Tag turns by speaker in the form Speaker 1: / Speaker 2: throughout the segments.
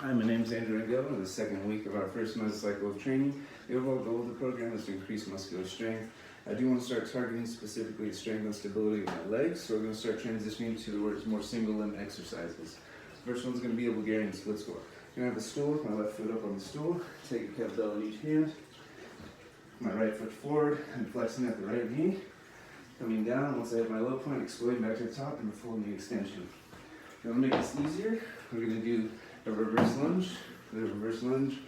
Speaker 1: Hi, my name is Andrew Engel. In the second week of our first mesocycle of training, the overall goal of the program is to increase muscular strength. I do want to start targeting specifically strength and stability of my legs, so we're going to start transitioning towards more single limb exercises. First one's going to be a Bulgarian split squat. I'm going to have the stool, my left foot up on the stool, take a kettlebell in each hand, my right foot forward and flexing at the right knee, coming down. Once I hit my low point, exploding back to the top and a full knee extension. Now to make this easier, we're going to do a reverse lunge. The reverse lunge,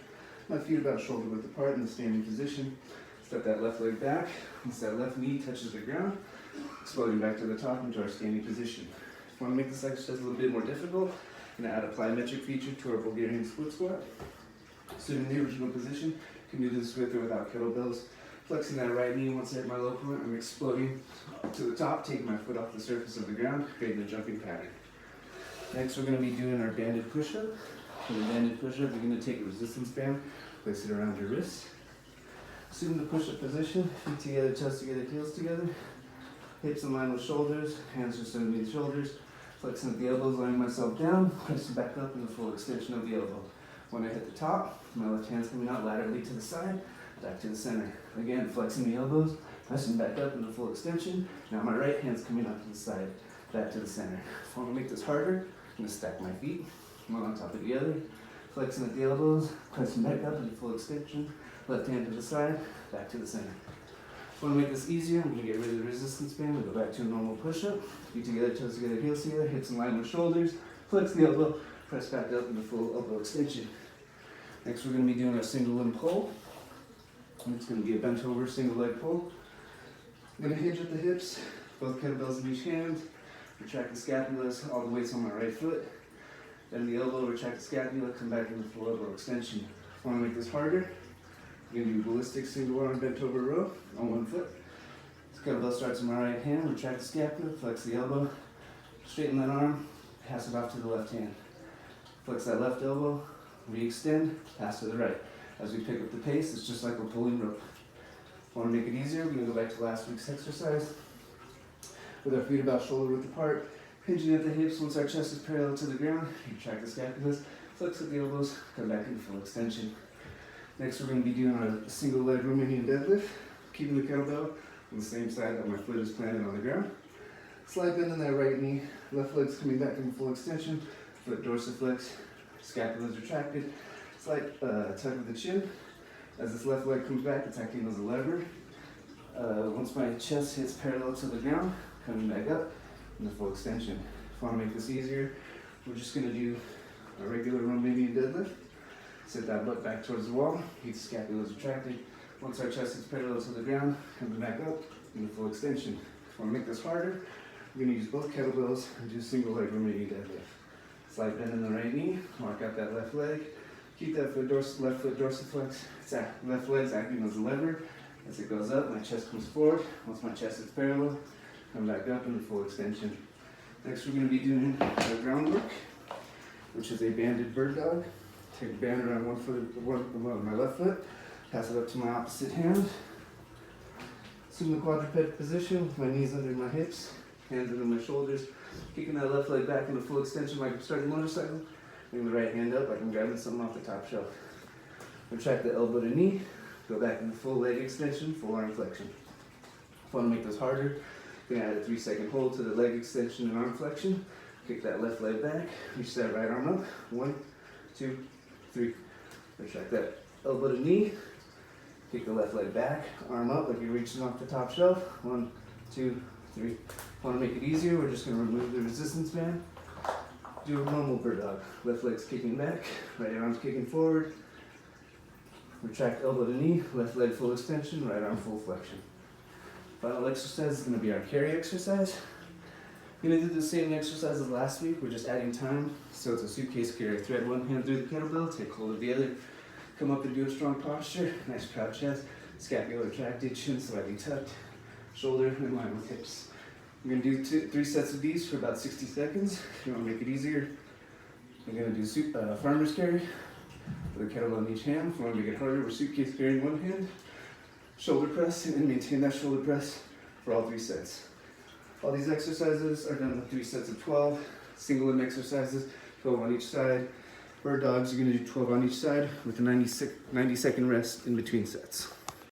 Speaker 1: my feet about shoulder width apart in the standing position. Step that left leg back. Once that left knee touches the ground, exploding back to the top into our standing position. If you want to make this exercise a little bit more difficult, I'm going to add a plyometric feature to our Bulgarian split squat. So in the original position, you can do this with or without kettlebells. Flexing that right knee. Once I hit my low point, I'm exploding up to the top, taking my foot off the surface of the ground, creating a jumping pattern. Next, we're going to be doing our banded push-up. For the banded push-up, you're going to take a resistance band, place it around your wrist. Assume the push-up position, feet together, chest together, heels together. Hips in line with shoulders, hands just underneath shoulders. Flexing at the elbows, laying myself down, pressing back up in the full extension of the elbow. When I hit the top, my left hand's coming out laterally to the side, back to the center. Again, flexing the elbows, pressing back up in the full extension. Now my right hand's coming out to the side, back to the center. If I want to make this harder, I'm going to stack my feet, one on top of the other, flexing at the elbows, pressing back up into full extension, left hand to the side, back to the center. If I want to make this easier, I'm going to get rid of the resistance band and go back to a normal push-up. Feet together, toes together, heels together, hips in line with shoulders, flex the elbow, press back up into full elbow extension. Next, we're going to be doing a single limb pull. It's going to be a bent over single leg pull. I'm going to hinge at the hips, both kettlebells in each hand. Retract the scapulas, all the weights on my right foot. Bend the elbow, retract the scapula, come back into full elbow extension. If I want to make this harder, we're going to do ballistic single arm bent over row on one foot. This kettlebell starts in my right hand, retract the scapula, flex the elbow, straighten that arm, pass it off to the left hand. Flex that left elbow, re-extend, pass to the right. As we pick up the pace, it's just like we're pulling rope. If I want to make it easier, we're going to go back to last week's exercise. With our feet about shoulder width apart, hinging at the hips. Once our chest is parallel to the ground, retract the scapulas, flex at the elbows, come back into full extension. Next, we're going to be doing our single leg Romanian deadlift, keeping the kettlebell on the same side that my foot is planted on the ground. Slight bend in that right knee, left leg's coming back into full extension, foot dorsiflex, scapula is retracted, slight tug of the chin. As this left leg comes back, it's acting as a lever. Once my chest hits parallel to the ground, coming back up in the full extension. If I want to make this easier, we're just going to do a regular Romanian deadlift. Sit that butt back towards the wall, keep the scapulas retracted. Once our chest is parallel to the ground, coming back up in the full extension. If I want to make this harder, we're going to use both kettlebells and do single leg Romanian deadlift. Slight bend in the right knee, mark out that left leg. Keep that left foot dorsiflex. Left leg's acting as a lever. As it goes up, my chest comes forward. Once my chest is parallel, come back up in the full extension. Next, we're going to be doing our groundwork, which is a banded bird dog. Take a band around my left foot, pass it up to my opposite hand. Assume the quadruped position with my knees under my hips, hands under my shoulders, kicking that left leg back into full extension like I'm starting a motorcycle. Bring the right hand up like I'm grabbing something off the top shelf. Retract the elbow to knee, go back into full leg extension, full arm flexion. If I want to make this harder, I'm going to add a 3-second hold to the leg extension and arm flexion. Kick that left leg back, reach that right arm up. 1, 2, 3. Retract that elbow to knee. Kick the left leg back, arm up like you're reaching off the top shelf. 1, 2, 3. If I want to make it easier, we're just going to remove the resistance band. Do a normal bird dog. Left leg's kicking back, right arm's kicking forward. Retract elbow to knee, left leg full extension, right arm full flexion. Final exercise is going to be our carry exercise. We're going to do the same exercise as last week, we're just adding time. So it's a suitcase carry. Thread one hand through the kettlebell, take hold of the other, come up and do a strong posture, nice proud chest, scapula retracted, chin slightly tucked, shoulder in line with hips. We're going to do 3 sets of these for about 60 seconds. If you want to make it easier, we're going to do farmer's carry with a kettlebell in each hand. If you want to make it harder, we're suitcase carry in one hand, shoulder press, and then maintain that shoulder press for all 3 sets. All these exercises are done with 3 sets of 12, single limb exercises, 12 on each side. Bird dogs, you're going to do 12 on each side with a 90 second rest in between sets.